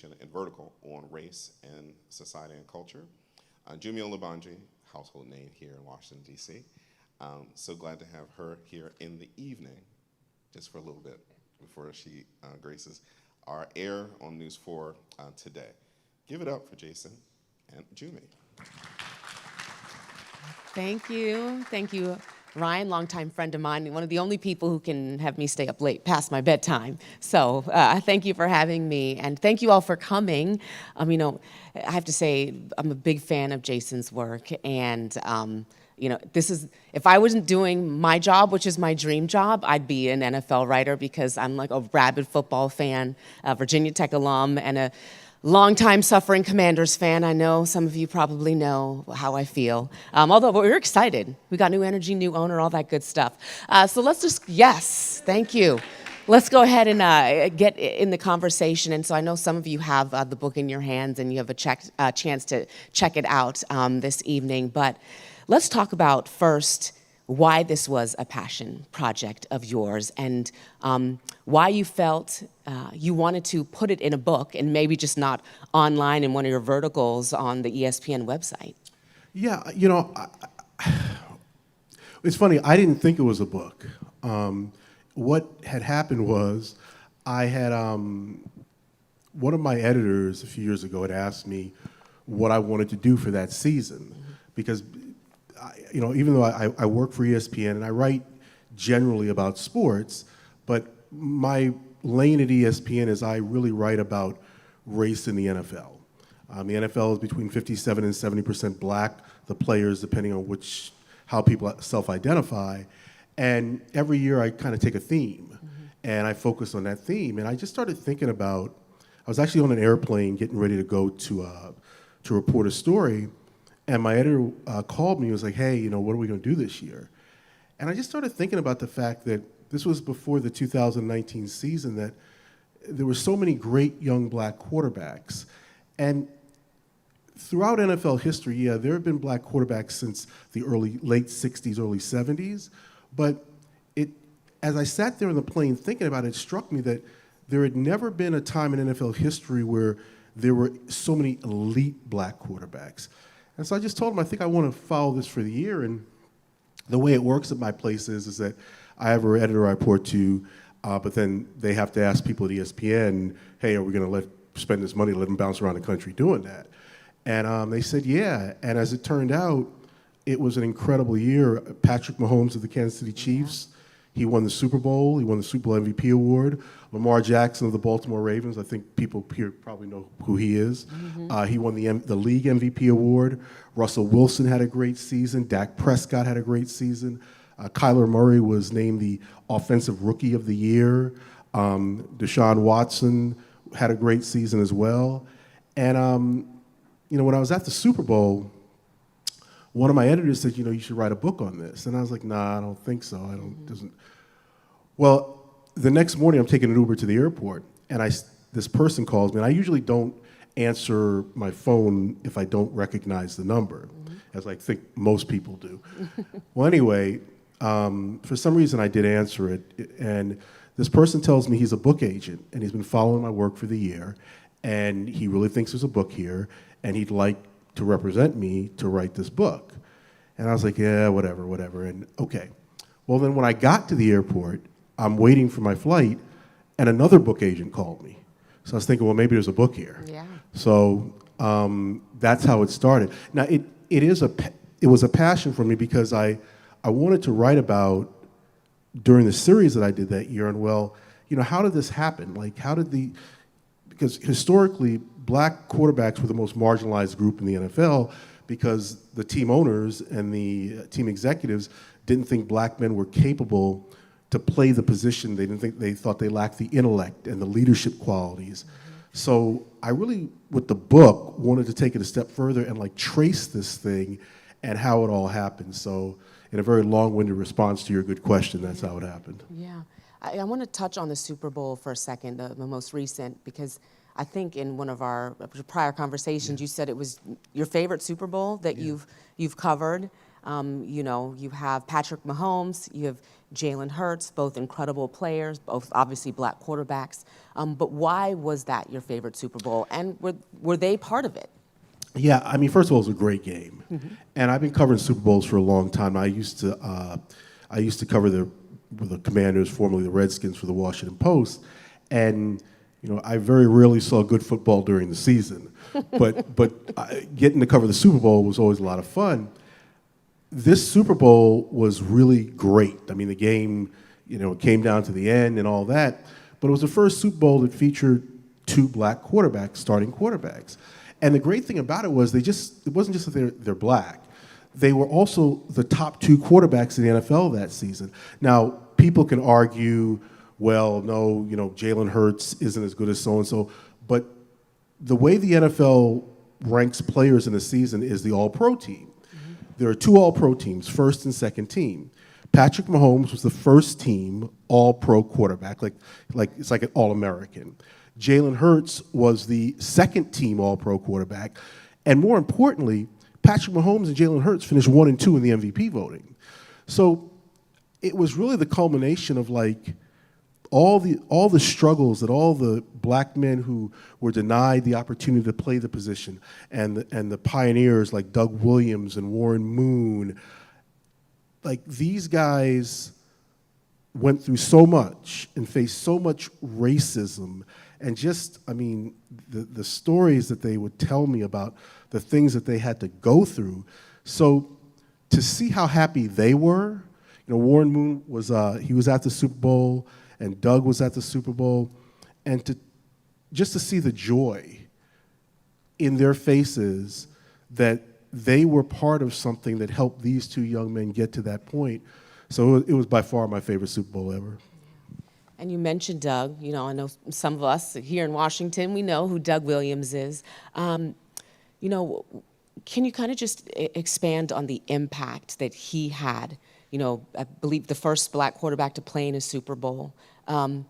and Vertical on race and society and culture. Jumio Labanji, household name here in Washington, D.C. So glad to have her here in the evening, just for a little bit before she graces our air on News 4 today. Give it up for Jason and Jumi. Thank you. Thank you, Ryan, longtime friend of mine, one of the only people who can have me stay up late past my bedtime. So thank you for having me, and thank you all for coming. I have to say, I'm a big fan of Jason's work, and this is, if I wasn't doing my job, which is my dream job, I'd be an NFL writer because I'm like a rabid football fan, a Virginia Tech alum, and a longtime suffering Commanders fan. I know some of you probably know how I feel. Although we're excited. We got new energy, new owner, all that good stuff. So let's just, yes, thank you. Let's go ahead and get in the conversation. And so I know some of you have the book in your hands and you have a chance to check it out this evening. But let's talk about first why this was a passion project of yours and why you felt you wanted to put it in a book and maybe just not online in one of your verticals on the ESPN website. Yeah, it's funny, I didn't think it was a book. What had happened was I had, one of my editors a few years ago had asked me what I wanted to do for that season. Because, even though I work for ESPN and I write generally about sports, but my lane at ESPN is I really write about race in the NFL. The NFL is between 57 and 70% black, the players, depending on how people self-identify. And every year I kind of take a theme and I focus on that theme. And I just started thinking about, I was actually on an airplane getting ready to go to report a story. And my editor called me and was like, hey, what are we going to do this year? And I just started thinking about the fact that this was before the 2019 season, that there were so many great young black quarterbacks. And throughout NFL history, yeah, there have been black quarterbacks since the late 60s, early 70s. But as I sat there on the plane thinking about it, it struck me that there had never been a time in NFL history where there were so many elite black quarterbacks. And so I just told him, I think I want to follow this for the year. And the way it works at my place is that I have an editor I report to, but then they have to ask people at ESPN, hey, are we going to spend this money to let them bounce around the country doing that? And they said, yeah. And as it turned out, it was an incredible year. Patrick Mahomes of the Kansas City Chiefs, he won the Super Bowl. He won the Super Bowl MVP award. Lamar Jackson of the Baltimore Ravens, I think people here probably know who he is. He won the league MVP award. Russell Wilson had a great season. Dak Prescott had a great season. Kyler Murray was named the Offensive Rookie of the Year. Deshaun Watson had a great season as well. And when I was at the Super Bowl, one of my editors said, you should write a book on this. And I was like, nah, I don't think so. Well, the next morning I'm taking an Uber to the airport, and this person calls me, and I usually don't answer my phone if I don't recognize the number, as I think most people do. Well, anyway, for some reason I did answer it, and this person tells me he's a book agent, and he's been following my work for the year, and he really thinks there's a book here, and he'd like to represent me to write this book. And I was like, yeah, whatever, and okay. Well, then when I got to the airport, I'm waiting for my flight, and another book agent called me. So I was thinking, well, maybe there's a book here. Yeah. So that's how it started. Now, it was a passion for me because I wanted to write about, during the series that I did that year, and how did this happen? Like, because historically, black quarterbacks were the most marginalized group in the NFL because the team owners and the team executives didn't think black men were capable to play the position. They thought they lacked the intellect and the leadership qualities. So I really, with the book, wanted to take it a step further and trace this thing and how it all happened. So in a very long-winded response to your good question, that's how it happened. Yeah. I want to touch on the Super Bowl for a second, the most recent, because I think in one of our prior conversations, you said it was your favorite Super Bowl that you've covered. You have Patrick Mahomes, you have Jalen Hurts, both incredible players, both obviously black quarterbacks. But why was that your favorite Super Bowl? And were they part of it? Yeah, I mean, first of all, it was a great game, and I've been covering Super Bowls for a long time. I used to cover the Commanders, formerly the Redskins, for the Washington Post, and I very rarely saw good football during the season, but getting to cover the Super Bowl was always a lot of fun. This Super Bowl was really great. I mean, the game, it came down to the end and all that, but it was the first Super Bowl that featured two black quarterbacks, starting quarterbacks. And the great thing about it was it wasn't just that they're black. They were also the top two quarterbacks in the NFL that season. Now, people can argue, well, no, Jalen Hurts isn't as good as so-and-so, but the way the NFL ranks players in a season is the All-Pro team. There are two All-Pro teams, first and second team. Patrick Mahomes was the first team All-Pro quarterback, like it's like an All-American. Jalen Hurts was the second team All-Pro quarterback. And more importantly, Patrick Mahomes and Jalen Hurts finished 1 and 2 in the MVP voting. So it was really the culmination of all the struggles that all the black men who were denied the opportunity to play the position, and the pioneers like Doug Williams and Warren Moon, these guys went through so much and faced so much racism, and the stories that they would tell me about the things that they had to go through. So to see how happy they were, Warren Moon was he was at the Super Bowl, and Doug was at the Super Bowl, and to see the joy in their faces that they were part of something that helped these two young men get to that point. So it was by far my favorite Super Bowl ever. And you mentioned Doug. I know some of us here in Washington, we know who Doug Williams is. Can you kind of just expand on the impact that he had? I believe the first black quarterback to play in a Super Bowl, and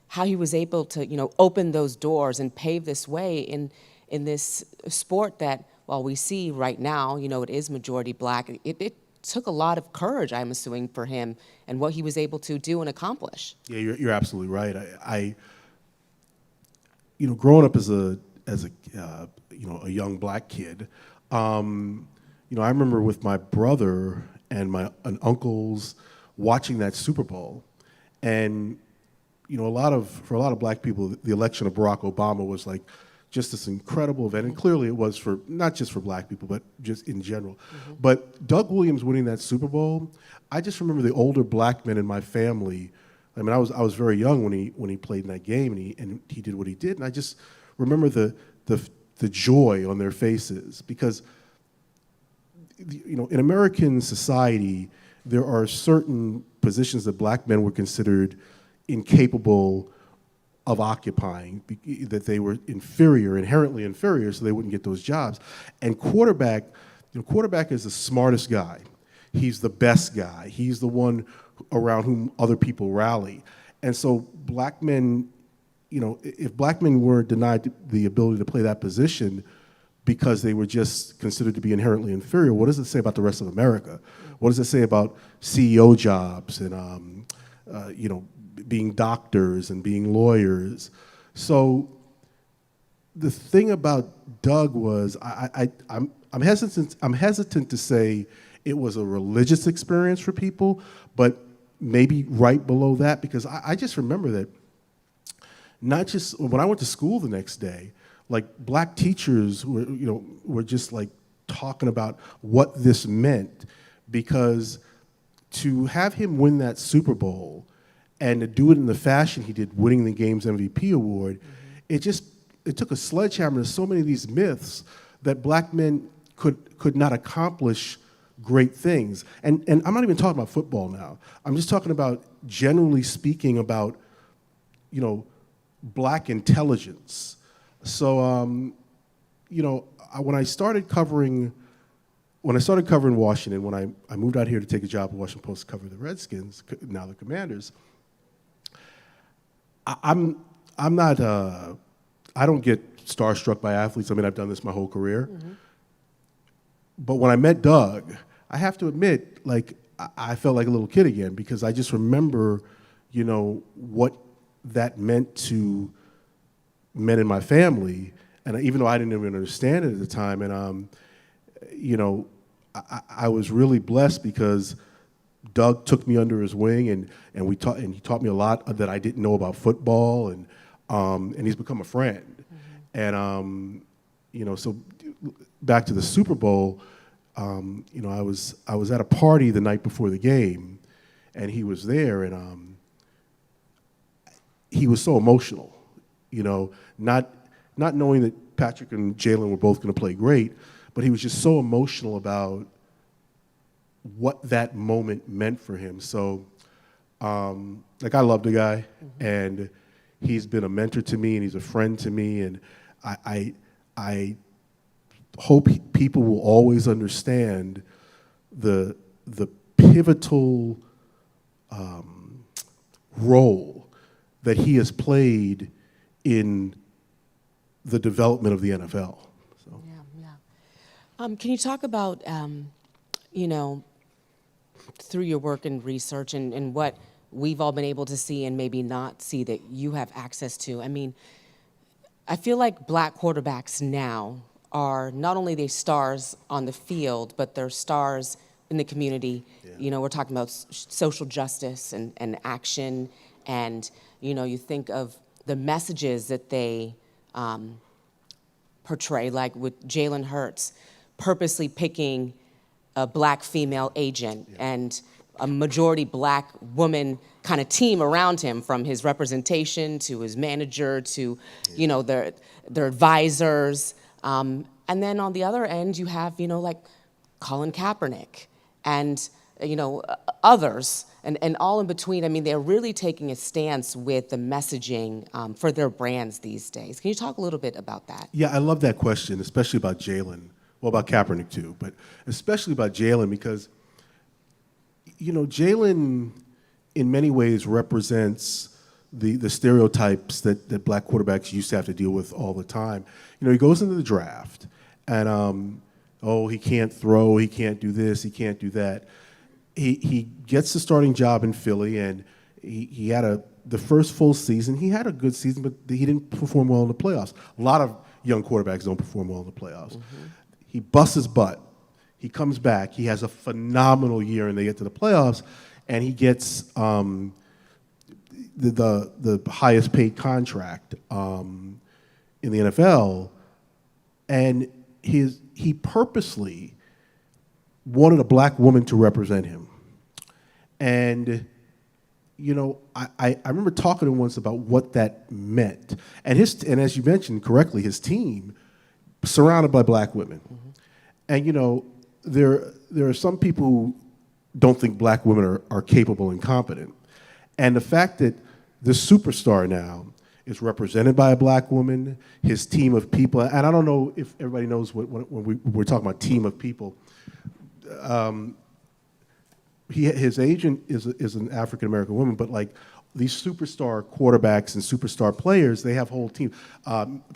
how he was able to, open those doors and pave this way in this sport that, while we see right now, it is majority black. It took a lot of courage, I'm assuming, for him and what he was able to do and accomplish. Yeah, you're absolutely right. I growing up as a young black kid, I remember with my brother and my uncles watching that Super Bowl, and for a lot of black people, the election of Barack Obama was just this incredible event, and clearly it was for not just for black people, but just in general. But Doug Williams winning that Super Bowl, I just remember the older black men in my family. I mean, I was very young when he played in that game, and he did what he did, and I just remember the joy on their faces, because in American society, there are certain positions that black men were considered incapable of occupying, that they were inherently inferior, so they wouldn't get those jobs. And quarterback is the smartest guy. He's the best guy. He's the one around whom other people rally. And so black men, if black men were denied the ability to play that position because they were just considered to be inherently inferior, what does it say about the rest of America? What does it say about CEO jobs and being doctors and being lawyers? So the thing about Doug was, I'm hesitant to say it was a religious experience for people, but maybe right below that, because I just remember that not just when I went to school the next day, black teachers were just talking about what this meant, because to have him win that Super Bowl and to do it in the fashion he did, winning the game's MVP award, it took a sledgehammer to so many of these myths that black men could not accomplish great things. And I'm not even talking about football now. I'm just talking about, generally speaking, about black intelligence. So when I started covering Washington, when I moved out here to take a job at Washington Post to cover the Redskins, now the Commanders, I'm not I don't get starstruck by athletes. I mean, I've done this my whole career. But when I met Doug, I have to admit, I felt like a little kid again because I just remember, what that meant to men in my family, and even though I didn't even understand it at the time, and I was really blessed because Doug took me under his wing, and he taught me a lot that I didn't know about football, and he's become a friend. And so back to the Super Bowl, I was at a party the night before the game, and he was there, and he was so emotional, not knowing that Patrick and Jalen were both going to play great, but he was just so emotional about what that moment meant for him. So, I love the guy, and he's been a mentor to me, and he's a friend to me, and I hope people will always understand the pivotal role that he has played in the development of the NFL. So. Yeah. Can you talk about, through your work and research and what we've all been able to see and maybe not see that you have access to? I mean, I feel like black quarterbacks now are not only they stars on the field, but they're stars in the community. Yeah. We're talking about social justice and action, and you think of the messages that they portray, like with Jalen Hurts, purposely picking a black female agent and a majority black woman kind of team around him, from his representation to his manager to, their advisors. And then on the other end, you have, like Colin Kaepernick and, others and all in between. I mean, they're really taking a stance with the messaging for their brands these days. Can you talk a little bit about that? Yeah, I love that question, especially about Jalen. Well, about Kaepernick too, but especially about Jalen because, Jalen in many ways represents the stereotypes that black quarterbacks used to have to deal with all the time. He goes into the draft and, he can't throw, he can't do this, he can't do that. He gets the starting job in Philly, and he had the first full season. He had a good season, but he didn't perform well in the playoffs. A lot of young quarterbacks don't perform well in the playoffs. Mm-hmm. He busts his butt. He comes back. He has a phenomenal year, and they get to the playoffs, and he gets the highest paid contract in the NFL, and he purposely wanted a black woman to represent him. And, I remember talking to him once about what that meant. And as you mentioned correctly, his team surrounded by black women. Mm-hmm. And, there are some people who don't think black women are capable and competent. And the fact that the superstar now is represented by a black woman, his team of people, and I don't know if everybody knows when we're talking about team of people, his agent is an African-American woman, but like these superstar quarterbacks and superstar players, they have a whole team.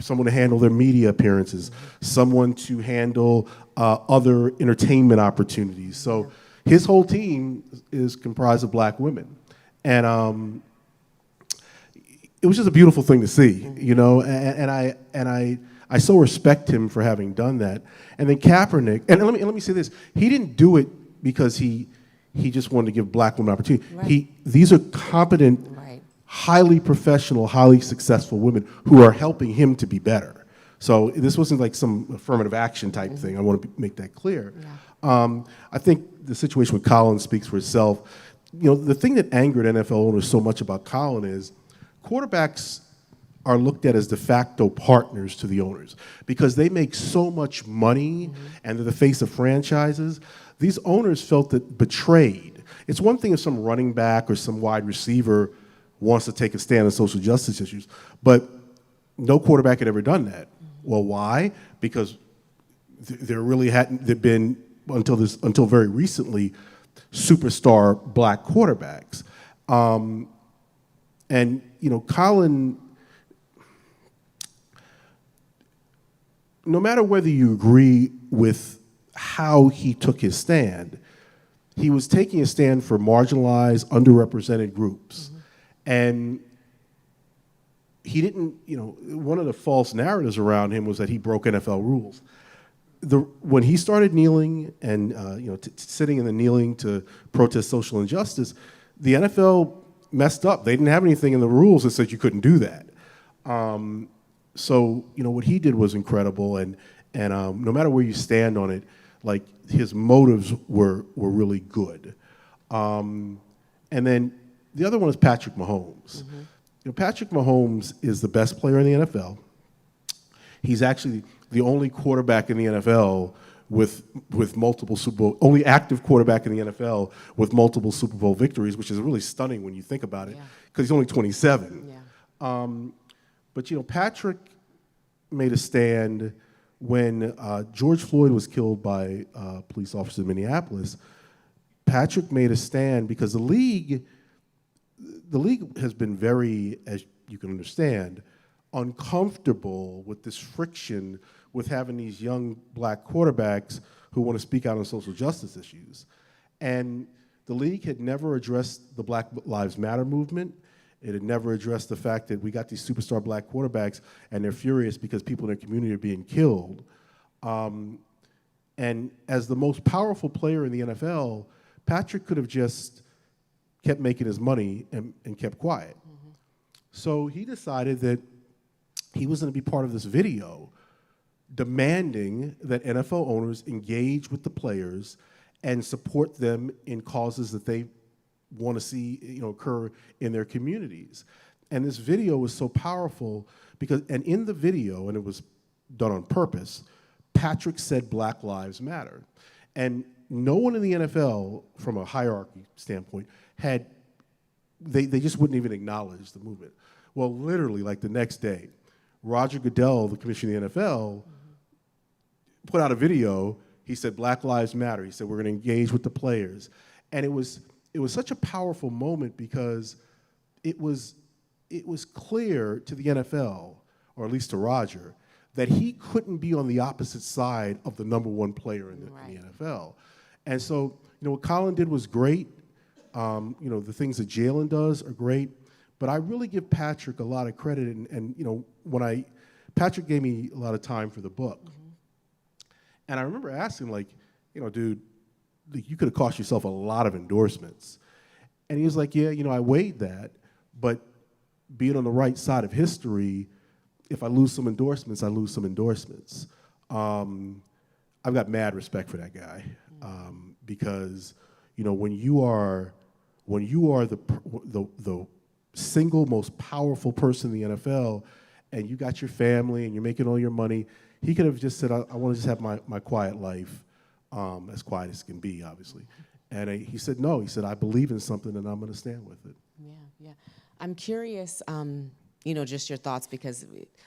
Someone to handle their media appearances, someone to handle other entertainment opportunities. So his whole team is comprised of black women. And it was just a beautiful thing to see, and I so respect him for having done that. And then Kaepernick, and let me say this, he didn't do it because he just wanted to give black women opportunity. Right. These are competent, right, highly professional, highly successful women who are helping him to be better. So this wasn't like some affirmative action type thing. I want to make that clear. Yeah. I think the situation with Colin speaks for itself. The thing that angered NFL owners so much about Colin is quarterbacks are looked at as de facto partners to the owners because they make so much money, mm-hmm, and they're the face of franchises. These owners felt that betrayed. It's one thing if some running back or some wide receiver wants to take a stand on social justice issues, but no quarterback had ever done that. Mm-hmm. Well, why? Because there really hadn't been, until very recently, superstar black quarterbacks. And, Colin, no matter whether you agree with how he took his stand, he was taking a stand for marginalized, underrepresented groups. And he didn't, one of the false narratives around him was that he broke NFL rules. When he started kneeling and sitting in the kneeling to protest social injustice, the NFL messed up. They didn't have anything in the rules that said you couldn't do that. So what he did was incredible, and no matter where you stand on it, like his motives were really good. And then the other one is Patrick Mahomes. Patrick Mahomes is the best player in the NFL. He's actually the only quarterback in the NFL with multiple Super Bowl, only active quarterback in the NFL with multiple Super Bowl victories, which is really stunning when you think about it, because he's only 27. Yeah. But Patrick made a stand when George Floyd was killed by police officers in Minneapolis. Patrick made a stand because the league has been very, as you can understand, uncomfortable with this friction with having these young black quarterbacks who want to speak out on social justice issues. And the league had never addressed the Black Lives Matter movement. It had never addressed the fact that we got these superstar black quarterbacks and they're furious because people in their community are being killed. And as the most powerful player in the NFL, Patrick could have just kept making his money and kept quiet. So he decided that he was going to be part of this video demanding that NFL owners engage with the players and support them in causes that they want to see occur in their communities. And this video was so powerful because, and in the video, and it was done on purpose, Patrick said Black Lives Matter. And no one in the NFL, from a hierarchy standpoint, they just wouldn't even acknowledge the movement. Well, literally, like the next day, Roger Goodell, the commissioner of the NFL, put out a video. He said, Black Lives Matter. He said, we're going to engage with the players. And it was such a powerful moment because it was clear to the NFL, or at least to Roger, that he couldn't be on the opposite side of the number one player in the NFL. And so, what Colin did was great. The things that Jalen does are great. But I really give Patrick a lot of credit, and Patrick gave me a lot of time for the book. And I remember asking him, dude, you could have cost yourself a lot of endorsements. And he was like, yeah, I weighed that, but being on the right side of history, if I lose some endorsements, I lose some endorsements. I've got mad respect for that guy, because when you are the single most powerful person in the NFL, and you got your family and you're making all your money, he could have just said, I want to just have my quiet life, as quiet as can be, obviously. And he said, no, he said, I believe in something and I'm going to stand with it. Yeah. I'm curious, just your thoughts, because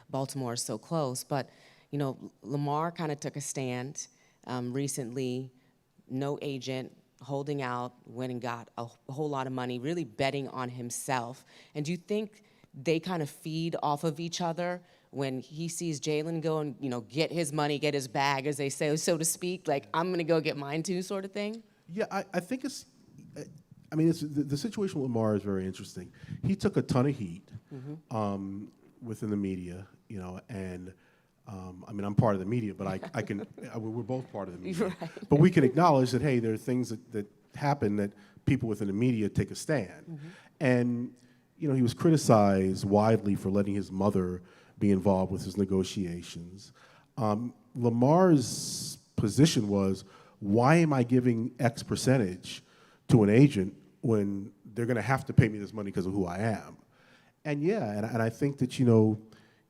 Baltimore is so close, but, Lamar kind of took a stand recently, no agent, holding out, went and got a whole lot of money, really betting on himself. And do you think they kind of feed off of each other when he sees Jalen go and, get his money, get his bag, as they say, so to speak, like, I'm going to go get mine too, sort of thing? Yeah, I think the situation with Lamar is very interesting. He took a ton of heat within the media, and I'm part of the media, but we're both part of the media. Right. But we can acknowledge that, hey, there are things that happen that people within the media take a stand. And, he was criticized widely for letting his mother be involved with his negotiations. Lamar's position was, why am I giving X percentage to an agent when they're going to have to pay me this money because of who I am? And and I think that,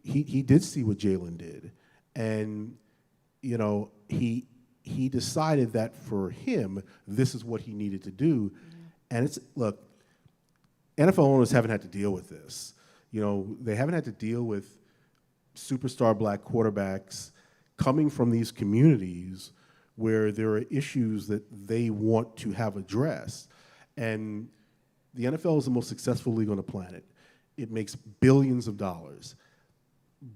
he did see what Jalen did. And, he decided that for him, this is what he needed to do. And look, NFL owners haven't had to deal with this. They haven't had to deal with superstar black quarterbacks coming from these communities where there are issues that they want to have addressed. And the NFL is the most successful league on the planet. It makes billions of dollars.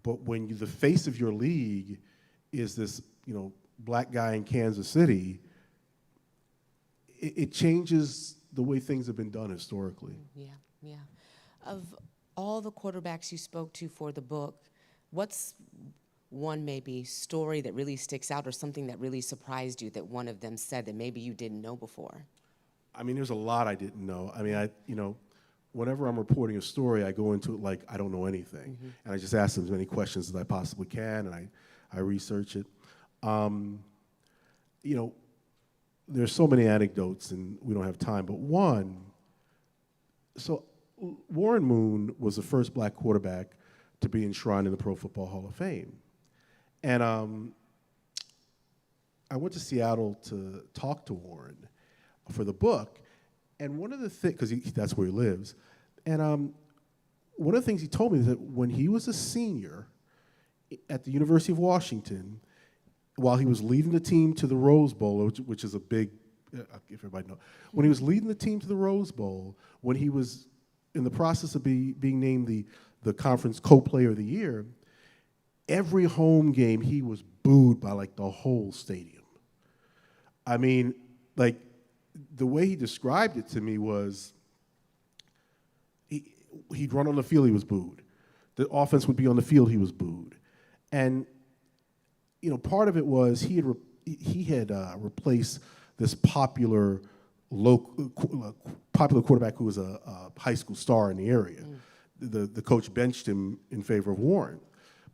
But when the face of your league is this, black guy in Kansas City, it changes the way things have been done historically. Yeah, yeah. Of all the quarterbacks you spoke to for the book, what's one maybe story that really sticks out or something that really surprised you that one of them said that maybe you didn't know before? I mean, there's a lot I didn't know. I mean, whenever I'm reporting a story, I go into it like I don't know anything. And I just ask them as many questions as I possibly can, and I research it. There's so many anecdotes, and we don't have time, but Warren Moon was the first black quarterback to be enshrined in the Pro Football Hall of Fame. And I went to Seattle to talk to Warren for the book, and one of the things, because that's where he lives, and one of the things he told me is that when he was a senior at the University of Washington, while he was leading the team to the Rose Bowl, which is a big, if everybody knows, when he was leading the team to the Rose Bowl, when he was in the process of being named the conference co-player of the year, every home game he was booed by like the whole stadium. I mean, like the way he described it to me was he'd run on the field, he was booed. The offense would be on the field, he was booed. And part of it was he had replaced this popular quarterback who was a high school star in the area. The coach benched him in favor of Warren.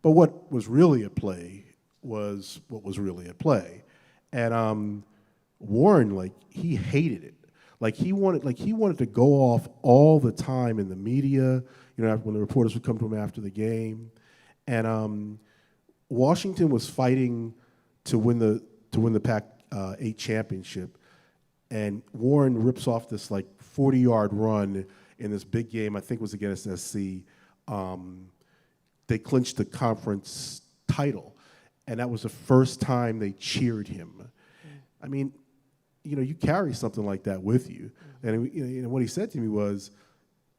But what was really at play was what was really at play. And Warren, he hated it. He wanted to go off all the time in the media, when the reporters would come to him after the game. And Washington was fighting to win the Pac-8 championship, and Warren rips off this 40-yard run in this big game. I think it was against SC. They clinched the conference title, and that was the first time they cheered him. I mean, you carry something like that with you, and what he said to me was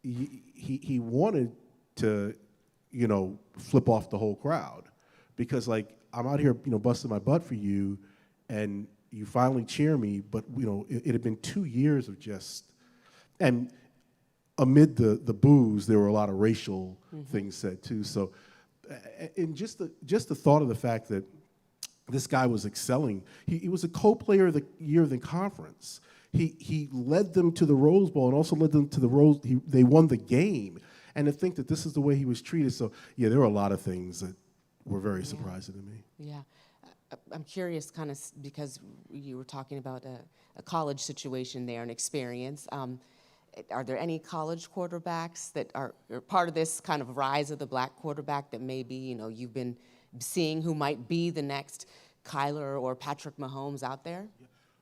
he wanted to flip off the whole crowd. Because I'm out here, busting my butt for you, and you finally cheer me. But it had been 2 years of and amid the boos, there were a lot of racial things said too. So, and just the thought of the fact that this guy was excelling. He was a co-player of the year of the conference. He led them to the Rose Bowl and also led them to the Rose. They won the game, and to think that this is the way he was treated. So yeah, there were a lot of things that were very surprising to me. Yeah. I'm curious, kind of, because you were talking about a college situation there, an experience. Are there any college quarterbacks that are part of this kind of rise of the black quarterback that maybe, you've been seeing who might be the next Kyler or Patrick Mahomes out there?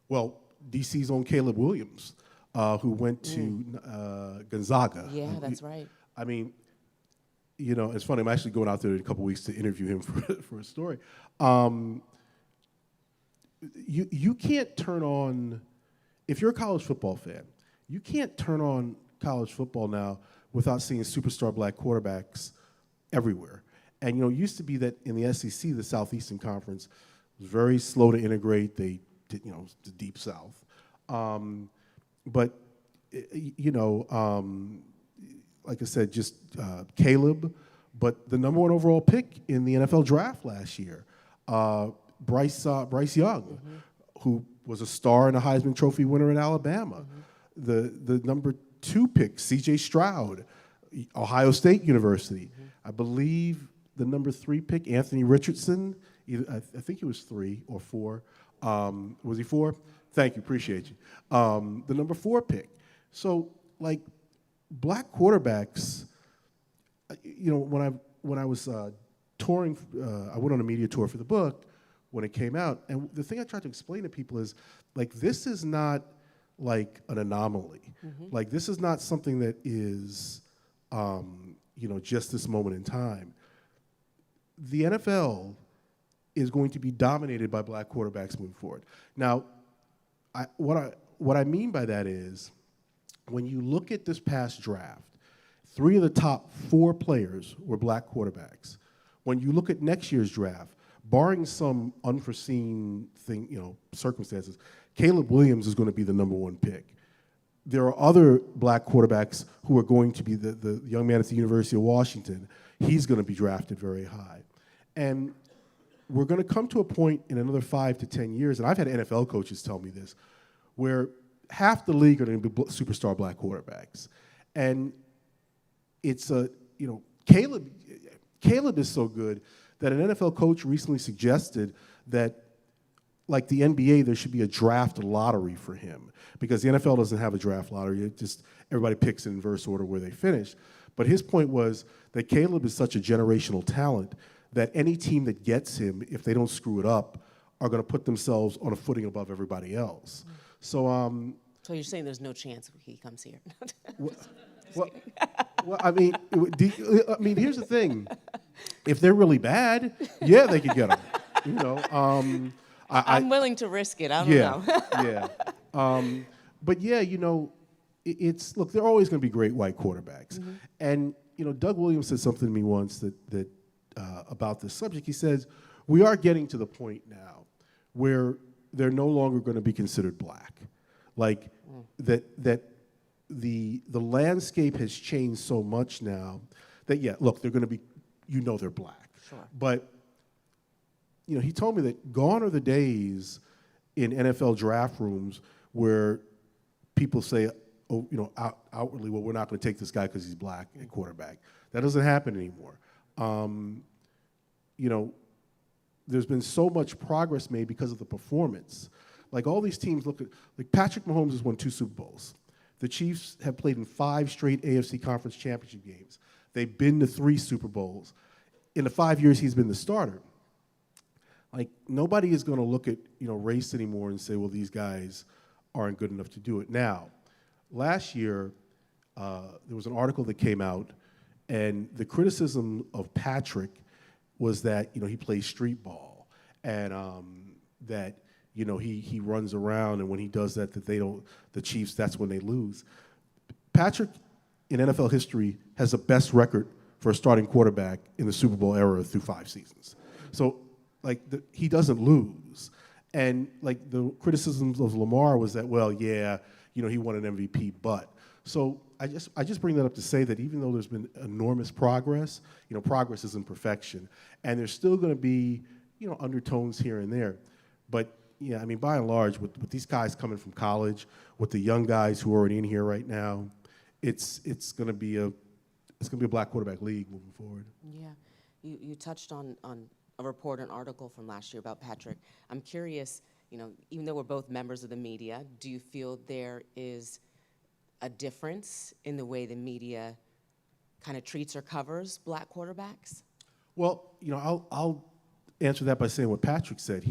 Well, DC's own Caleb Williams, who went to Gonzaga. Yeah, that's right. I mean, it's funny. I'm actually going out there in a couple weeks to interview him for a story. You can't turn on, if you're a college football fan, you can't turn on college football now without seeing superstar black quarterbacks everywhere. And it used to be that in the SEC, the Southeastern Conference was very slow to integrate. They did, the Deep South. But like I said, just Caleb, but the number 1 overall pick in the NFL draft last year, Bryce Young, who was a star and a Heisman Trophy winner in Alabama. The number 2 pick, C.J. Stroud, Ohio State University. I believe the number 3 pick, Anthony Richardson, I think he was 3 or 4. Was he 4? Thank you, appreciate you. The number 4 pick. So, black quarterbacks, when I was touring, I went on a media tour for the book when it came out, and the thing I tried to explain to people is, this is not an anomaly. This is not something that is, just this moment in time. The NFL is going to be dominated by black quarterbacks moving forward. Now, what I mean by that is, when you look at this past draft, 3 of the top 4 players were black quarterbacks. When you look at next year's draft, barring some unforeseen thing, circumstances, Caleb Williams is going to be the number one pick. There are other black quarterbacks who are going to be the young man at the University of Washington. He's going to be drafted very high. And we're going to come to a point in another 5 to 10 years, and I've had NFL coaches tell me this, where half the league are going to be superstar black quarterbacks. And it's Caleb is so good that an NFL coach recently suggested that, like the NBA, there should be a draft lottery for him, because the NFL doesn't have a draft lottery. It just, everybody picks in inverse order where they finish. But his point was that Caleb is such a generational talent that any team that gets him, if they don't screw it up, are going to put themselves on a footing above everybody else. So, So you're saying there's no chance he comes here? well, I mean, here's the thing: if they're really bad, yeah, they could get them. You know, I'm willing to risk it. I don't know. yeah. But yeah, you know, it's look. There are always going to be great white quarterbacks, and you know, Doug Williams said something to me once that about this subject. He says we are getting to the point now where they're no longer going to be considered black, like that the landscape has changed so much now that yeah, look, they're going to be, you know, they're black, Sure. but you know, he told me that gone are the days in NFL draft rooms where people say, oh, you know, outwardly, well, we're not going to take this guy because he's black at quarterback. That doesn't happen anymore. You know, there's been so much progress made because of the performance. Like all these teams look at, like Patrick Mahomes has won 2 Super Bowls. The Chiefs have played in 5 straight AFC Conference Championship games. They've been to 3 Super Bowls. In the 5 years he's been the starter. Like nobody is going to look at, you know, race anymore and say, well, these guys aren't good enough to do it. Now, last year there was an article that came out, and the criticism of Patrick was that, you know, he plays street ball, and that, you know, he runs around, and when he does that, the Chiefs, that's when they lose. Patrick, in NFL history, has the best record for a starting quarterback in the Super Bowl era through 5 seasons. So, like, he doesn't lose. And, like, the criticisms of Lamar was that, well, yeah, you know, he won an MVP, but. So I just bring that up to say that even though there's been enormous progress, you know, progress isn't perfection. And there's still going to be, you know, undertones here and there. But, yeah, I mean, by and large, with these guys coming from college, with the young guys who are already in here right now, it's going to be a black quarterback league moving forward. Yeah, you touched on a report, an article from last year about Patrick. I'm curious, you know, even though we're both members of the media, do you feel there is a difference in the way the media kind of treats or covers black quarterbacks? Well, you know, I'll answer that by saying what Patrick said.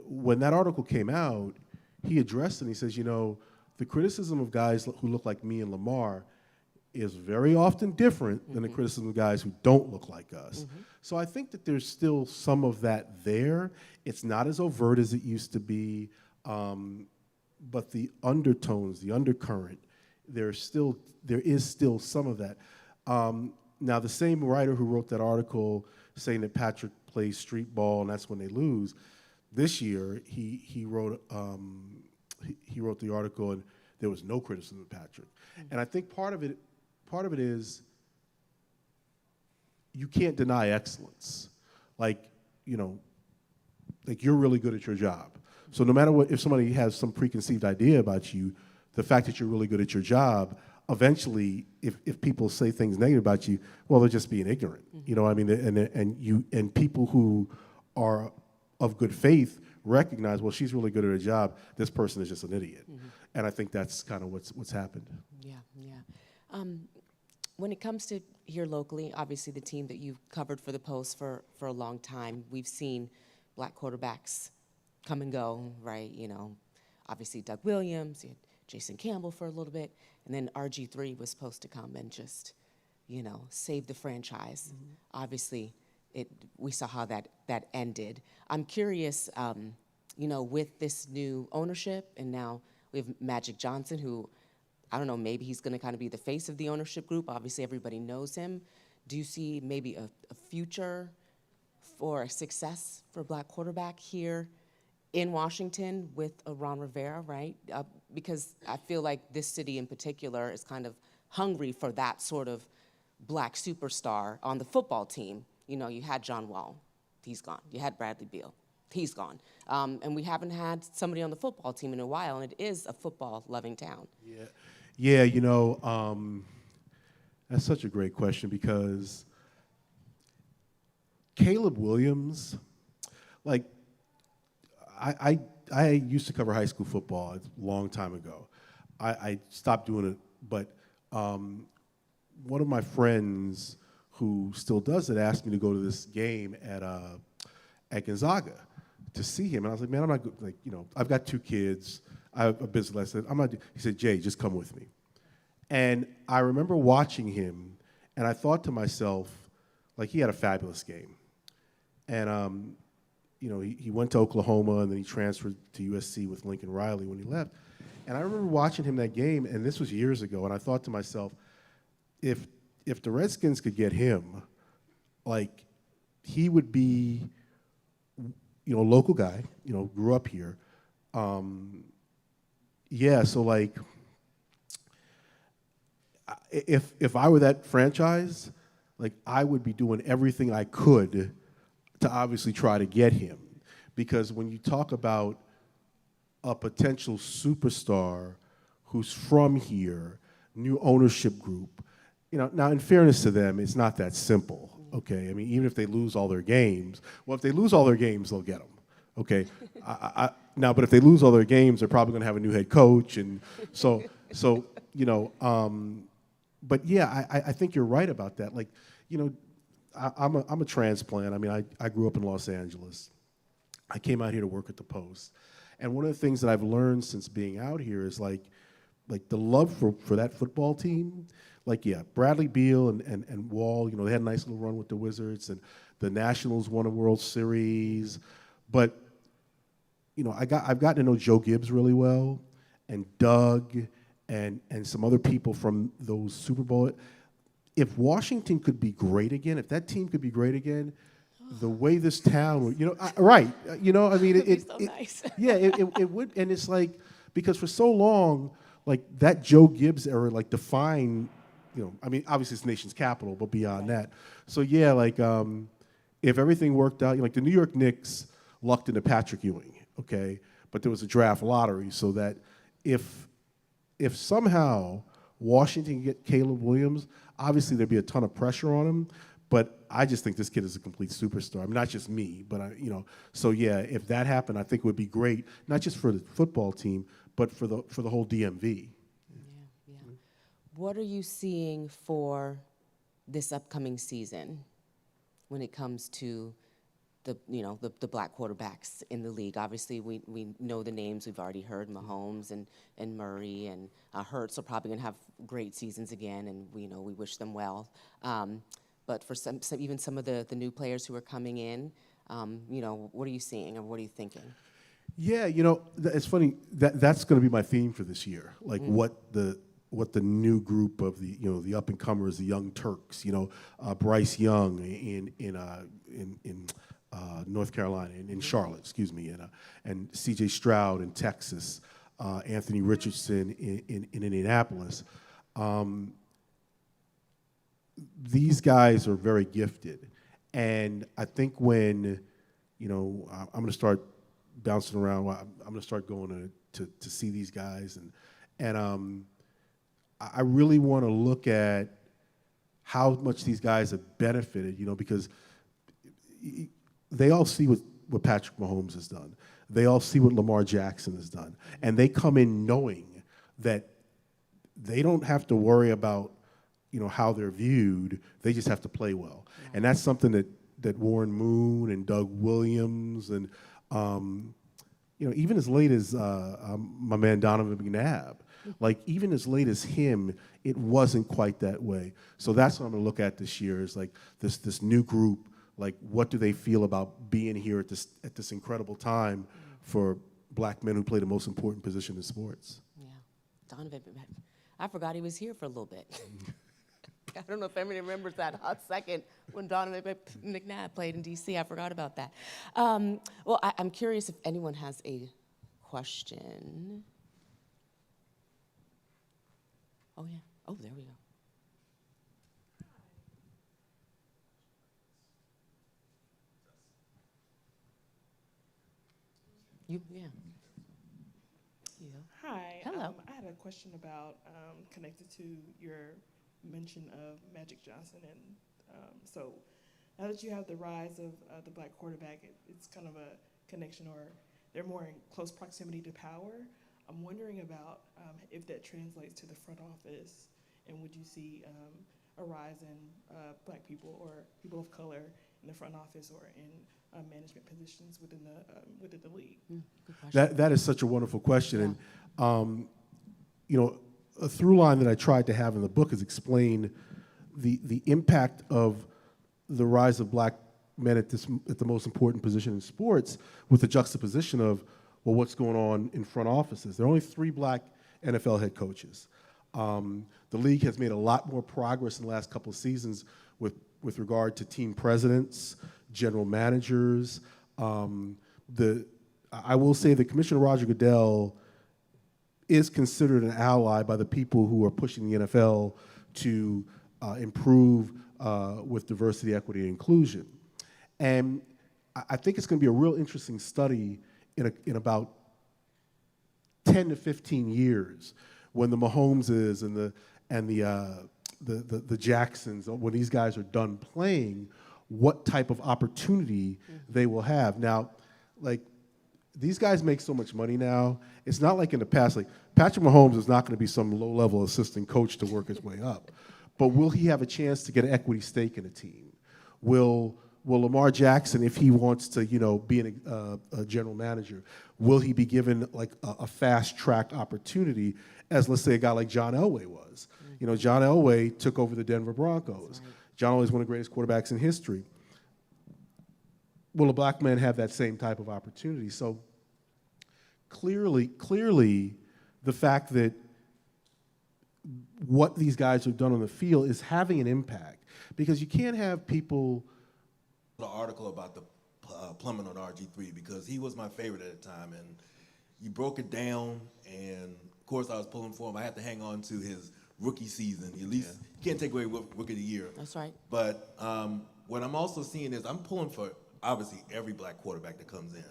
When that article came out, he addressed it and he says, you know, the criticism of guys who look like me and Lamar is very often different than the criticism of guys who don't look like us. So I think that there's still some of that there. It's not as overt as it used to be, but the undertones, the undercurrent, there is still some of that. Now, the same writer who wrote that article saying that Patrick plays street ball and that's when they lose, this year he wrote the article and there was no criticism of Patrick. And I think part of it is you can't deny excellence. Like, you know, like you're really good at your job. So no matter what, if somebody has some preconceived idea about you, the fact that you're really good at your job, eventually, if people say things negative about you, well, they're just being ignorant. You know what I mean? And people who are of good faith recognize, well, she's really good at her job. This person is just an idiot. And I think that's kind of what's happened. Yeah. When it comes to here locally, obviously the team that you've covered for the Post for a long time, we've seen black quarterbacks come and go, right? You know, obviously Doug Williams, you had Jason Campbell for a little bit, and then RG3 was supposed to come and just, you know, save the franchise. Obviously, we saw how that ended. I'm curious, you know, with this new ownership, and now we have Magic Johnson, who, I don't know, maybe he's going to kind of be the face of the ownership group. Obviously, everybody knows him. Do you see maybe a future for a success for a black quarterback here in Washington with Ron Rivera, right? Because I feel like this city in particular is kind of hungry for that sort of black superstar on the football team. You know, you had John Wall, he's gone. You had Bradley Beal, he's gone. And we haven't had somebody on the football team in a while, and it is a football-loving town. Yeah, yeah. That's such a great question because Caleb Williams, like, I used to cover high school football a long time ago. I stopped doing it, but one of my friends who still does it asked me to go to this game at Gonzaga to see him, and I was like, man, I'm not like, I've got 2 kids, I have a business. I said, I'm not. He said, Jay, just come with me. And I remember watching him, and I thought to myself, like, he had a fabulous game, and he went to Oklahoma, and then he transferred to USC with Lincoln Riley when he left. And I remember watching him that game, and this was years ago, and I thought to myself, if the Redskins could get him, like, he would be, a local guy, grew up here. Yeah, so, like, if I were that franchise, like, I would be doing everything I could to obviously try to get him. Because when you talk about a potential superstar who's from here, new ownership group, now in fairness to them, it's not that simple, okay? I mean, even if they lose all their games, well, if they lose all their games, they'll get them, okay? Now, but if they lose all their games, they're probably gonna have a new head coach, and so but yeah, I think you're right about that. Like, I'm a transplant. I mean, I grew up in Los Angeles. I came out here to work at the Post. And one of the things that I've learned since being out here is like the love for that football team. Like, yeah, Bradley Beal and Wall, they had a nice little run with the Wizards, and the Nationals won a World Series. But, I've gotten to know Joe Gibbs really well, and Doug, and some other people from those Super Bowl. If Washington could be great again, if that team could be great again, the way this town would, right, I mean, It'd be so nice. yeah, it would, and it's like, because for so long, like, that Joe Gibbs era, like, defined, I mean, obviously it's the nation's capital, but beyond that. So yeah, like, if everything worked out, like, the New York Knicks lucked into Patrick Ewing, okay, but there was a draft lottery, so that if somehow Washington can get Caleb Williams, obviously there'd be a ton of pressure on him, but I just think this kid is a complete superstar. I mean, not just me, but so yeah, if that happened, I think it would be great, not just for the football team, but for the whole DMV. Yeah. What are you seeing for this upcoming season when it comes to the black quarterbacks in the league? Obviously, we know the names we've already heard, Mahomes and Murray, and Hurts are probably going to have great seasons again, and we wish them well. But for even some of the new players who are coming in, what are you seeing, or what are you thinking? Yeah, it's funny, that's going to be my theme for this year, like what the new group of the up and comers, the young Turks, Bryce Young in North Carolina, in Charlotte, excuse me, and C.J. Stroud in Texas, Anthony Richardson in Indianapolis. These guys are very gifted, and I think when I'm going to start bouncing around, I'm going to start going to see these guys, and I really want to look at how much these guys have benefited, because they all see what Patrick Mahomes has done. They all see what Lamar Jackson has done. And they come in knowing that they don't have to worry about, how they're viewed. They just have to play well. Yeah. And that's something that Warren Moon and Doug Williams and, even as late as my man Donovan McNabb, like, even as late as him, it wasn't quite that way. So that's what I'm going to look at this year, is like this new group. Like, what do they feel about being here at this incredible time for black men who play the most important position in sports? Yeah, Donovan, I forgot he was here for a little bit. I don't know if anybody remembers that hot second when Donovan McNabb played in D.C. I forgot about that. Well, I'm curious if anyone has a question. Oh, yeah. Oh, there we go. Yeah. Hi. Hello. I had a question about connected to your mention of Magic Johnson, and so now that you have the rise of the black quarterback, it's kind of a connection, or they're more in close proximity to power. I'm wondering about if that translates to the front office, and would you see a rise in black people or people of color in the front office or in management positions within the league? Good question. That is such a wonderful question. And, a through line that I tried to have in the book is explain the impact of the rise of black men at the most important position in sports with the juxtaposition of, well, what's going on in front offices. There are only 3 black NFL head coaches. The league has made a lot more progress in the last couple of seasons with regard to team presidents, general managers. I will say that Commissioner Roger Goodell is considered an ally by the people who are pushing the NFL to improve with diversity, equity, and inclusion. And I think it's going to be a real interesting study in about 10 to 15 years when the Mahomeses and the Jacksons, when these guys are done playing, what type of opportunity they will have. Now, like, these guys make so much money now. It's not like in the past. Like, Patrick Mahomes is not going to be some low-level assistant coach to work his way up. But will he have a chance to get an equity stake in a team? Will Lamar Jackson, if he wants to, be a general manager, will he be given like a fast-track opportunity as, let's say, a guy like John Elway was? John Elway took over the Denver Broncos. Right. John Elway is one of the greatest quarterbacks in history. Will a black man have that same type of opportunity? So clearly, the fact that what these guys have done on the field is having an impact, because you can't have people. The article about the plumbing on RG3, because he was my favorite at the time, and you broke it down, and of course I was pulling for him. I had to hang on to his rookie season. At least you can't take away rookie of the year. That's right. But what I'm also seeing is I'm pulling for obviously every black quarterback that comes in.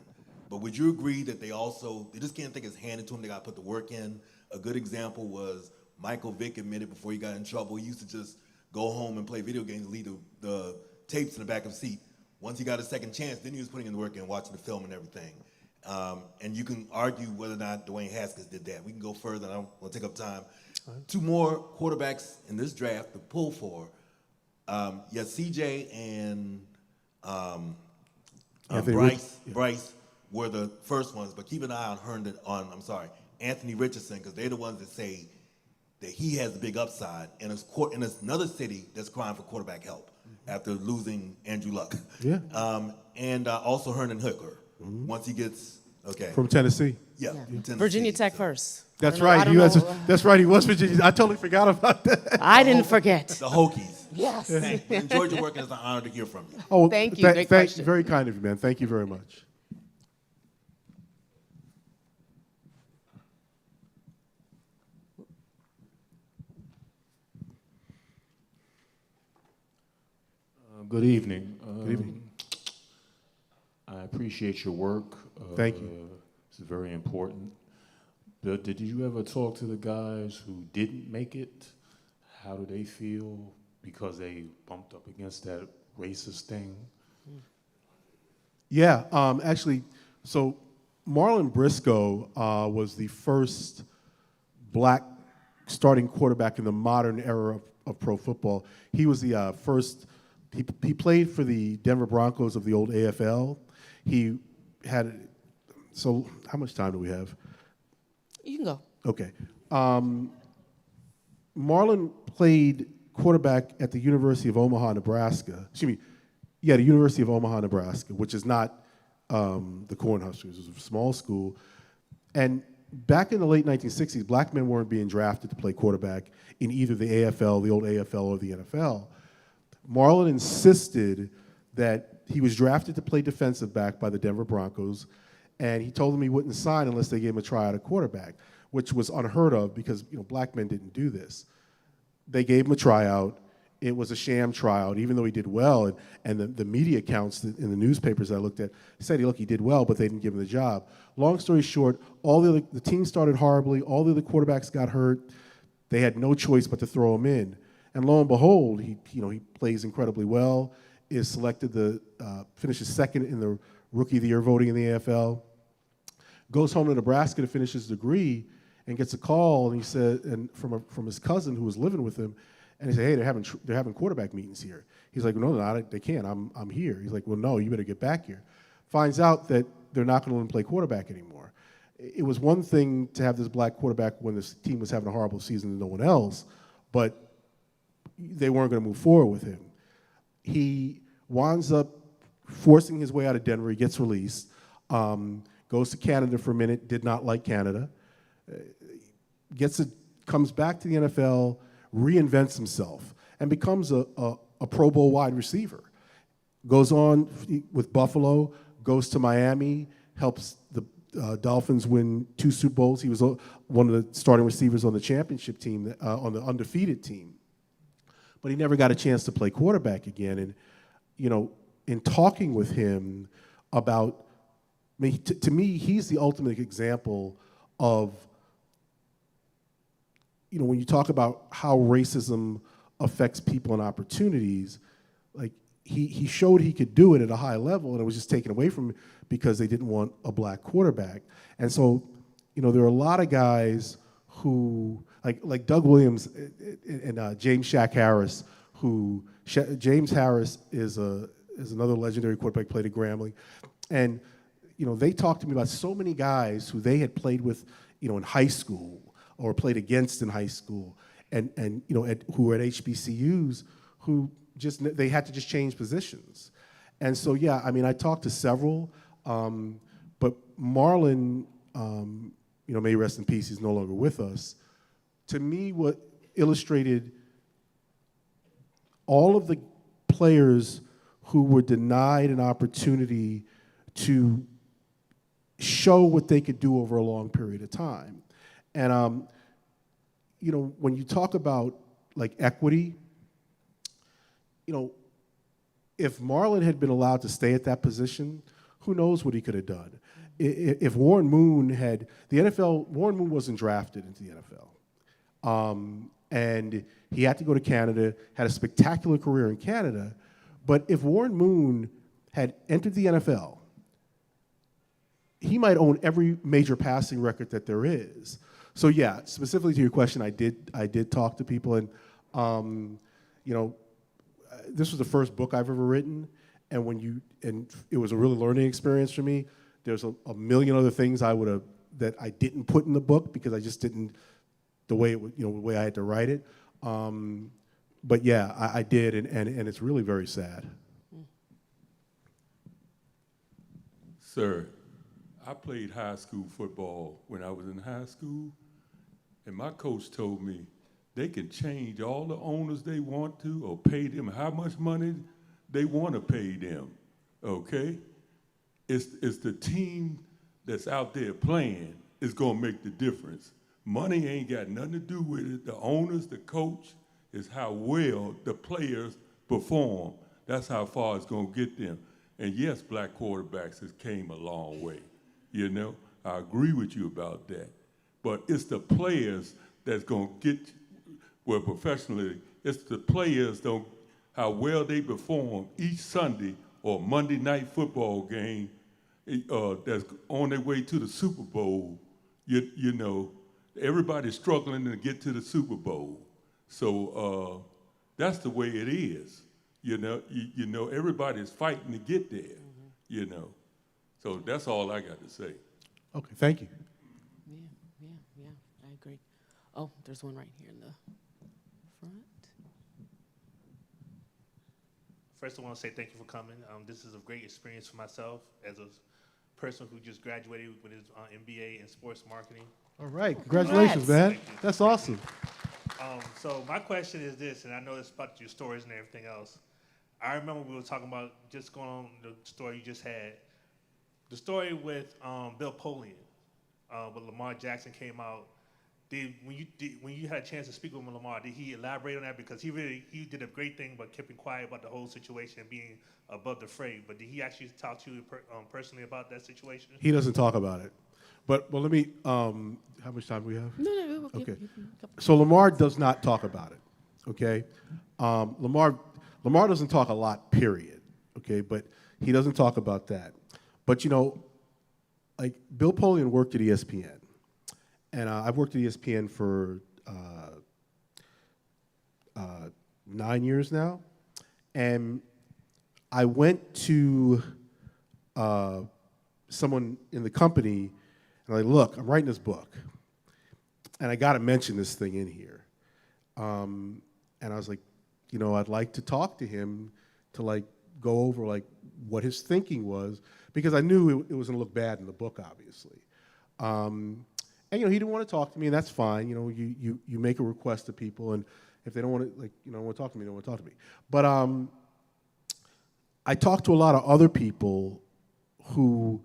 But would you agree that they just can't think it's handed to them, they got to put the work in? A good example was Michael Vick admitted before he got in trouble, he used to just go home and play video games and leave the tapes in the back of the seat. Once he got a second chance, then he was putting in the work and watching the film and everything. And you can argue whether or not Dwayne Haskins did that. We can go further, I don't want to take up time. Right. 2 more quarterbacks in this draft to pull for. CJ and Bryce were the first ones, but keep an eye on Anthony Richardson, because they're the ones that say that he has the big upside, and it's another city that's crying for quarterback help after losing Andrew Luck. Yeah. And also Herndon Hooker, once he gets, From Tennessee. Yeah. Tennessee. Virginia Tech first. That's right. That's right. He was Virginia. I totally forgot about that. I didn't forget. The Hokies. Yes. Enjoyed your work, and it's an honor to hear from you. Oh, thank you. Great question. Very kind of you, man. Thank you very much. Good evening. Good evening. I appreciate your work. Thank you. It's very important. But did you ever talk to the guys who didn't make it? How do they feel because they bumped up against that racist thing? Yeah, actually, so Marlon Briscoe was the first black starting quarterback in the modern era of pro football. He was the first. He played for the Denver Broncos of the old AFL. He had. So how much time do we have? You can go. Okay. Marlon played quarterback at the University of Omaha, Nebraska. Excuse me. Yeah, the University of Omaha, Nebraska, which is not the Cornhuskers. It was a small school. And back in the late 1960s, black men weren't being drafted to play quarterback in either the AFL, the old AFL, or the NFL. Marlon insisted that he was drafted to play defensive back by the Denver Broncos, and he told them he wouldn't sign unless they gave him a tryout at quarterback, which was unheard of because black men didn't do this. They gave him a tryout. It was a sham tryout, even though he did well, and the media accounts in the newspapers I looked at said, look, he did well, but they didn't give him the job. Long story short, the team started horribly. All the other quarterbacks got hurt. They had no choice but to throw him in. And lo and behold, he plays incredibly well, is selected finishes second in the Rookie of the Year voting in the AFL, goes home to Nebraska to finish his degree, and gets a call, and he said, and from his cousin who was living with him, and he said, hey, they're having quarterback meetings here. He's like, no, they're not. They can't. I'm here. He's like, well, no, you better get back here. Finds out that they're not going to let him play quarterback anymore. It was one thing to have this black quarterback when this team was having a horrible season and no one else, but they weren't going to move forward with him. He winds up forcing his way out of Denver. He gets released, goes to Canada for a minute, did not like Canada, comes back to the NFL, reinvents himself, and becomes a Pro Bowl wide receiver. Goes on with Buffalo, goes to Miami, helps the Dolphins win 2 Super Bowls. He was one of the starting receivers on the championship team, on the undefeated team. But he never got a chance to play quarterback again. And, in talking with him about, to me, he's the ultimate example of, when you talk about how racism affects people and opportunities, like he showed he could do it at a high level, and it was just taken away from him because they didn't want a black quarterback. And so, there are a lot of guys who, like Doug Williams and James Shaq Harris, James Harris is another legendary quarterback, played at Grambling, and they talked to me about so many guys who they had played with, in high school or played against in high school, and who were at HBCUs, who they had to just change positions. And so, yeah, I talked to several, but Marlon, may he rest in peace, he's no longer with us. To me, what illustrated all of the players who were denied an opportunity to show what they could do over a long period of time. And, when you talk about, equity, if Marlon had been allowed to stay at that position, who knows what he could have done. If Warren Moon Warren Moon wasn't drafted into the NFL. And he had to go to Canada, had a spectacular career in Canada. But if Warren Moon had entered the NFL, he might own every major passing record that there is. So yeah, specifically to your question, I did talk to people, and this was the first book I've ever written, and it was a really learning experience for me. There's a million other things that I didn't put in the book because I just didn't, the way I had to write it. But yeah, I did, and it's really very sad. Sir, I played high school football when I was in high school, and my coach told me they can change all the owners they want to or pay them how much money they want to pay them, okay? It's the team that's out there playing is going to make the difference. Money ain't got nothing to do with it. The owners, the coach, is how well the players perform. That's how far it's going to get them. And yes, black quarterbacks has came a long way. I agree with you about that. But it's the players that's going to get, professionally, it's the players how well they perform each Sunday or Monday night football game that's on their way to the Super Bowl. Everybody's struggling to get to the Super Bowl. So that's the way it is. Everybody's fighting to get there, So that's all I got to say. Okay, thank you. Yeah, I agree. Oh, there's one right here in the front. First, I want to say thank you for coming. This is a great experience for myself as a person who just graduated with his MBA in sports marketing. All right, congratulations, Congrats. man. That's awesome. So my question is this, and I know it's about your stories and everything else. I remember we were talking about, just going on the story you just had, the story with Bill Polian, when Lamar Jackson came out. When you had a chance to speak with Lamar, did he elaborate on that? Because he did a great thing, but keeping quiet about the whole situation and being above the fray. But did he actually talk to you personally about that situation? He doesn't talk about it. But let me, how much time do we have? No, Okay. So Lamar does not talk about it, okay? Lamar doesn't talk a lot, period, okay? But he doesn't talk about that. But, you know, like Bill Polian worked at ESPN. And I've worked at ESPN for 9 years now. And I went to someone in the company, and I'm like, look, I'm writing this book, and I got to mention this thing in here. And I was like, you know, I'd like to talk to him to like go over like what his thinking was, because I knew it was going to look bad in the book, obviously. And you know, he didn't want to talk to me, and that's fine. You know, you make a request to people, and if they don't want to, like, you know, want to talk to me, they don't want to talk to me. But I talked to a lot of other people who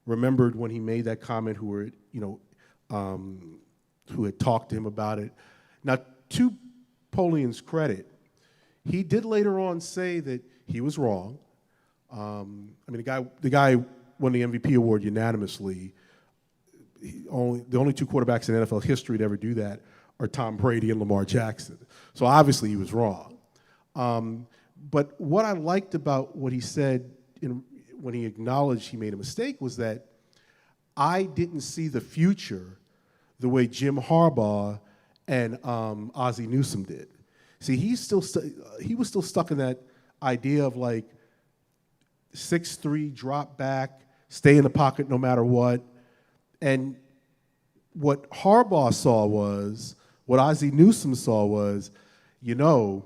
remembered when he made that comment, who were, you know, who had talked to him about it. Now, to Polian's credit, he did later on say that he was wrong. I mean, the guy won the MVP award unanimously. The only two quarterbacks in NFL history to ever do that are Tom Brady and Lamar Jackson. So obviously he was wrong. But what I liked about what he said when he acknowledged he made a mistake was that I didn't see the future the way Jim Harbaugh and Ozzie Newsome did. See, he was still stuck in that idea of like 6'3", drop back, stay in the pocket no matter what. And what Harbaugh saw was, what Ozzie Newsome saw was, you know,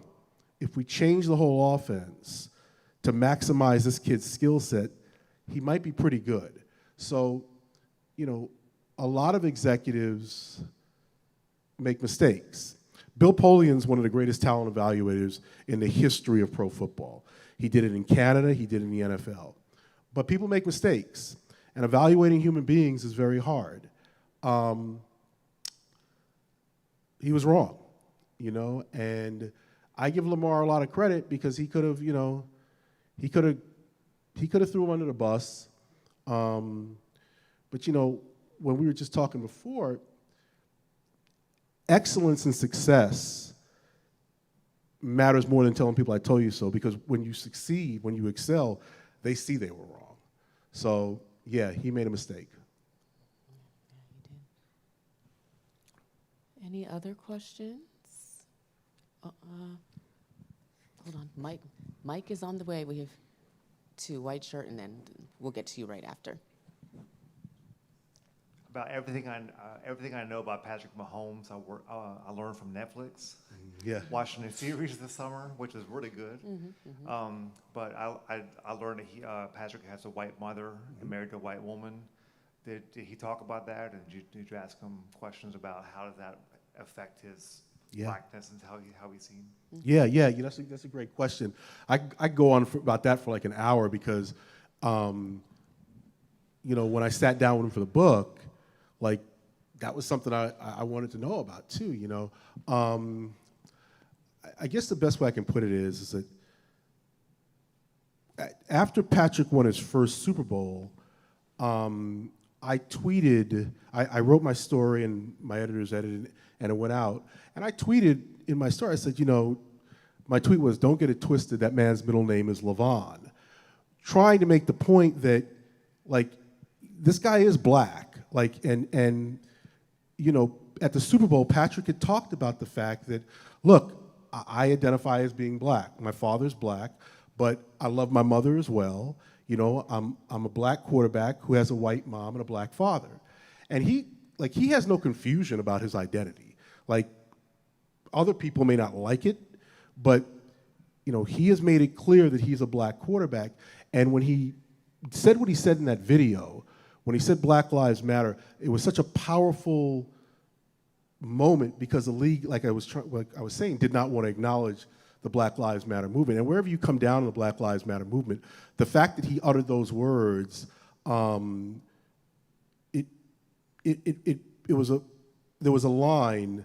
if we change the whole offense to maximize this kid's skill set, he might be pretty good. So, you know, a lot of executives make mistakes. Bill Polian's one of the greatest talent evaluators in the history of pro football. He did it in Canada, he did it in the NFL. But people make mistakes. And evaluating human beings is very hard. He was wrong, you know, and I give Lamar a lot of credit because he could have, you know, he could have threw him under the bus. But you know, when we were just talking before, excellence and success matters more than telling people I told you so, because when you succeed, when you excel, they see they were wrong. So yeah, he made a mistake. Any other questions? Hold on, Mike is on the way. We have two, white shirt, and then we'll get to you right after. About everything I know about Patrick Mahomes, I learned from Netflix. Yeah. Watching a series this summer, which is really good. But I learned that Patrick has a white mother and married a white woman. Did he talk about that? And did you ask him questions about how does that affect his blackness and how he's seen? Yeah, that's a great question. I go on about that for like an hour because, you know, when I sat down with him for the book, like that was something I wanted to know about too, you know. I guess the best way I can put it is that after Patrick won his first Super Bowl, I tweeted, I wrote my story and my editors edited it, and it went out. And I tweeted in my story, I said, you know, my tweet was, don't get it twisted, that man's middle name is Levon. Trying to make the point that, like, this guy is black. Like, and you know, at the Super Bowl, Patrick had talked about the fact that, look, I identify as being black. My father's black, but I love my mother as well. You know, I'm a black quarterback who has a white mom and a black father. And he has no confusion about his identity. Like, other people may not like it, but, you know, he has made it clear that he's a black quarterback. And when he said what he said in that video, when he said Black Lives Matter, it was such a powerful moment because the league, like I was saying, did not want to acknowledge the Black Lives Matter movement. And wherever you come down in the Black Lives Matter movement, the fact that he uttered those words, there was a line,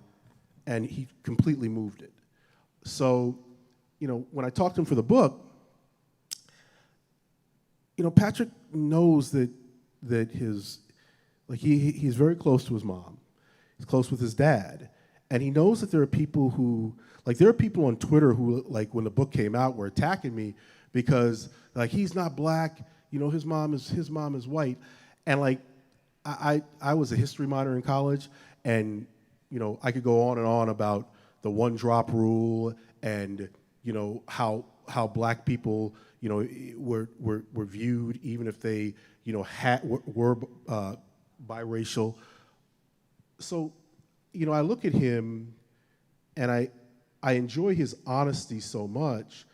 and he completely moved it. So, when I talked to him for the book, Patrick knows that he's very close to his mom. He's close with his dad. And he knows that there are people on Twitter who, when the book came out, were attacking me because, he's not black, his mom is white. And, I was a history minor in college, and, I could go on and on about the one-drop rule and, how black people, were viewed even if they, were biracial. So, I look at him and I enjoy his honesty so much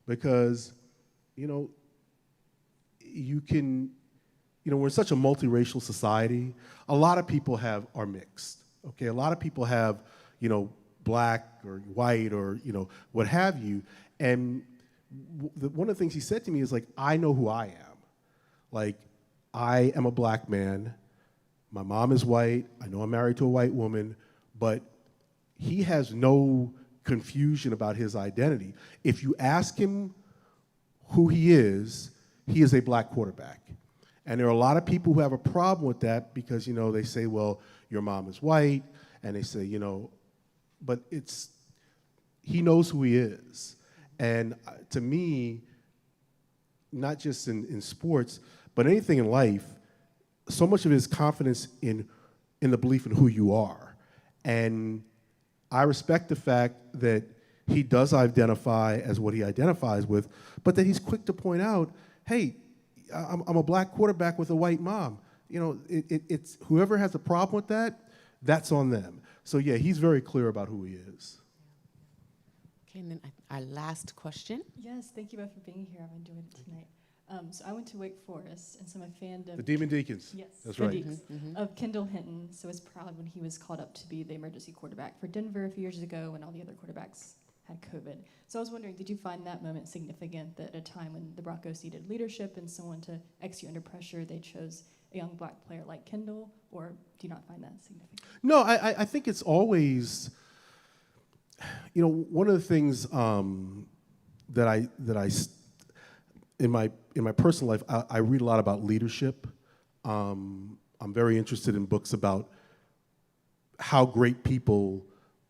because, you can, we're in such a multiracial society. A lot of people are mixed, okay? A lot of people have, black or white or, what have you. And one of the things he said to me is I know who I am. I am a black man. My mom is white. I know I'm married to a white woman, but he has no confusion about his identity. If you ask him who he is a black quarterback. And there are a lot of people who have a problem with that because, they say, well, your mom is white, and they say, but he knows who he is. And to me, not just in sports, but anything in life, so much of it is confidence in the belief in who you are. And I respect the fact that he does identify as what he identifies with, but that he's quick to point out, hey, I'm a black quarterback with a white mom. It's whoever has a problem with that, that's on them. So yeah, he's very clear about who he is. Okay, and then our last question. Yes, thank you both for being here. I've enjoyed it tonight. So I went to Wake Forest, and so I'm a fan of... The Demon Deacons. Yes. That's the right. Deacons, of Kendall Hinton. So I was proud when he was called up to be the emergency quarterback for Denver a few years ago when all the other quarterbacks had COVID. So I was wondering, did you find that moment significant that at a time when the Broncos needed leadership and someone to execute under pressure, they chose a young black player like Kendall, or do you not find that significant? No, I think it's always, one of the things that I in my personal life, I read a lot about leadership. I'm very interested in books about how great people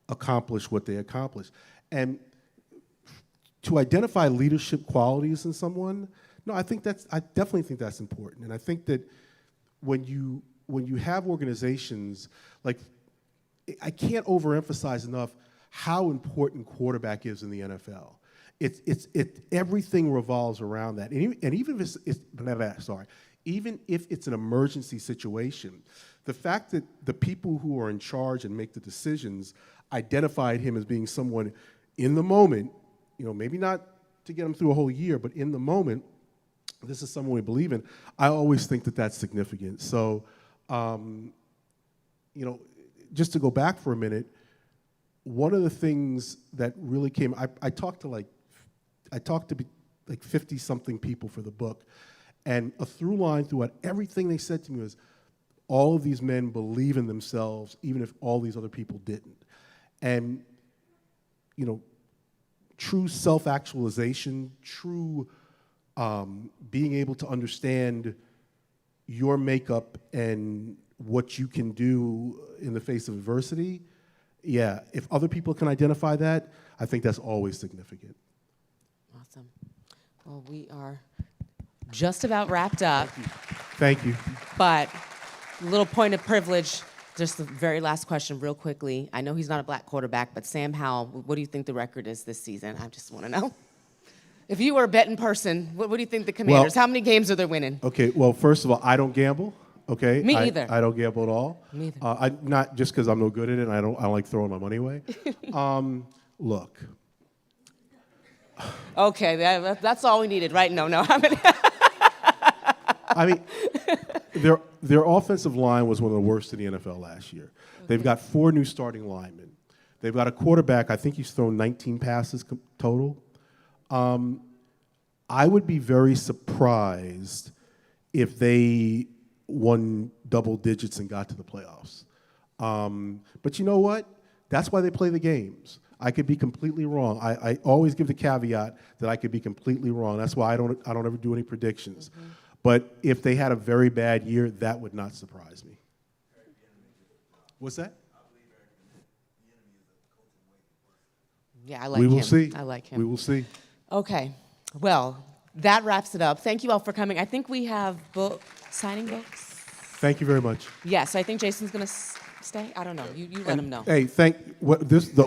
accomplish what they accomplish. And to identify leadership qualities in someone, no, I definitely think that's important. And I think that when you have organizations, I can't overemphasize enough how important quarterback is in the NFL. Everything revolves around that. And even if it's an emergency situation, the fact that the people who are in charge and make the decisions identified him as being someone in the moment, maybe not to get him through a whole year, but in the moment, this is someone we believe in. I always think that that's significant. So, just to go back for a minute, one of the things that really came, I talked to 50-something people for the book, and a through line throughout everything they said to me was, all of these men believe in themselves, even if all these other people didn't. And, true self-actualization, true being able to understand your makeup and what you can do in the face of adversity, yeah, if other people can identify that, I think that's always significant. Awesome. Well, we are just about wrapped up. Thank you. But a little point of privilege, just the very last question real quickly. I know he's not a black quarterback, but Sam Howell, what do you think the record is this season? I just want to know. If you were a betting person, what do you think the Commanders, how many games are they winning? Okay, well, first of all, I don't gamble, okay? Me either. I don't gamble at all. Me either. Not just because I'm no good at it and I don't like throwing my money away. Look. Okay, that's all we needed, right? No. I mean, their offensive line was one of the worst in the NFL last year. They've got 4 new starting linemen. They've got a quarterback, I think he's thrown 19 passes total. I would be very surprised if they won double digits and got to the playoffs. But you know what? That's why they play the games. I could be completely wrong. I always give the caveat that I could be completely wrong. That's why I don't ever do any predictions. But if they had a very bad year, that would not surprise me. What's that? Yeah, I like We him. will see. I like him. We will see. Okay, well, that wraps it up. Thank you all for coming. I think we have signing books. Thank you very much. Yes, I think Jason's gonna stay. I don't know. You let him know. Hey, the